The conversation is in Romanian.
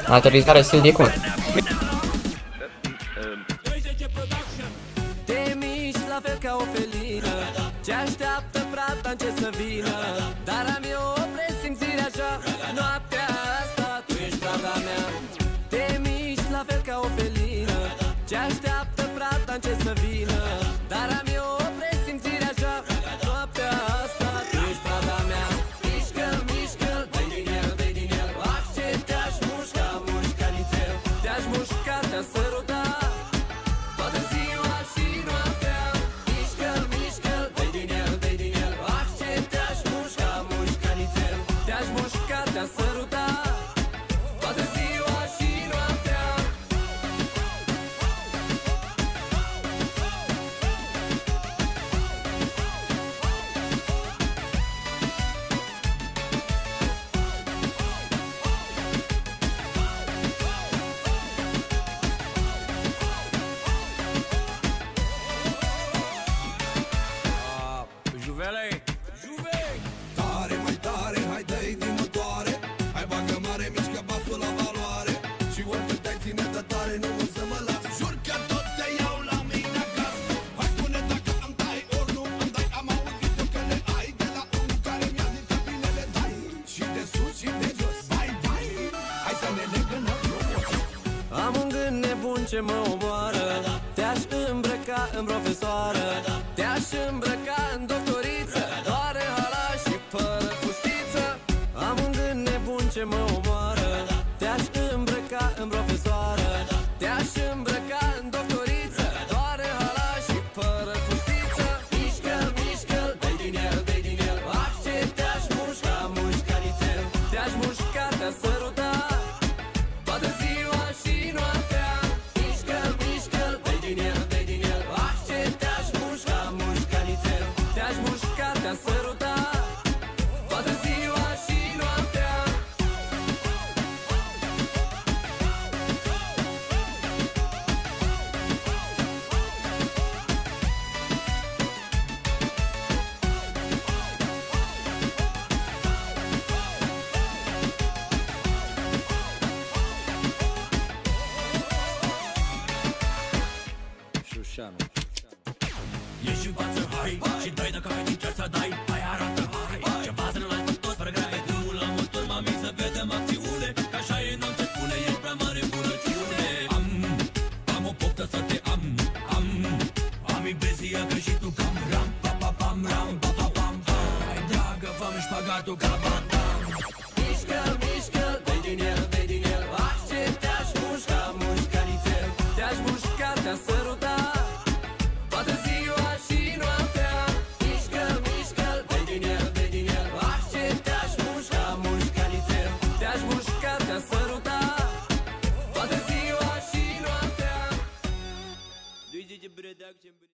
Aterizare sil de cont. Te miști la fel ca o felină, ce așteaptă prata în ce să vină. Dar am eu o presimțire așa, noaptea asta tu ești prada mea. Te miști la fel ca o felină, ce așteaptă prata în ce să vină. Dar am eu o presimțire așa, noaptea asta tu ești prada mea. Mișcă-l, mișcă-l, dă-i din el, dă-i din el. Ah, ce te-aș mușca, mușca nițel. Te-aș mușca, te-aș săruta toată ziua și noaptea. Mișcă-l, mișcă-l, dă-i din el, dă-i din el. Ah, ce te-aș mușca, mușca nițel. Te-aș mușca, te-aș săruta toată ziua și noaptea. Juvele, Juve! Tare, mai tare, hai dă-i din motoare. Hai bagă mare, mișcă basul la valoare. Și oricât te-ai ține de tare, nu o să mă las. Jur că tot te iau la mine acasă. Hai spune dacă îmi dai, ori nu îmi dai. Am auzit eu că le ai de la unul care mi-a zis că bine le dai. Și de sus și de jos, vai, vai. Hai să ne legănăm frumos. Am un gând nebun ce mă omoară. Te-aș îmbrăca în profesoară, te-aș îmbrăca în doctoriță, doare hala și fără fustiță. Am un gând nebun ce mă omoară. Te-aș îmbrăca în profesoară, te-aș îmbrăca în doctoriță, doare hala și fără fustiță. Mișcă-l, mișcă-l, dă-i din el, dă-i din el. Ah, ce te-aș mușca, mușca nițel. Te-aș mușca, te-aș săruta toată ziua și noaptea. Mișcă-l, mișcă-l, dă-i din el, dă-i din el. Ah, ce te-aș mușca, mușca nițel. Te-aș mușca, te-aș săruta toată ziua și noaptea. Șușanu. Ieși în față, hai, și dai dacă ai din ce să dai. Hai, arată, hai, ce bază la toți fără grai. Drumul la motor, mami, să vedem acțiune. Că așa e, n-am ce spune, ești prea mare bunăciune. Am o poftă să te am. Am impresia că și tu cam ram, pa, pa, pam, ram, pa, pa, pam. Hai, dragă, fă-mi șpagatul ca bat.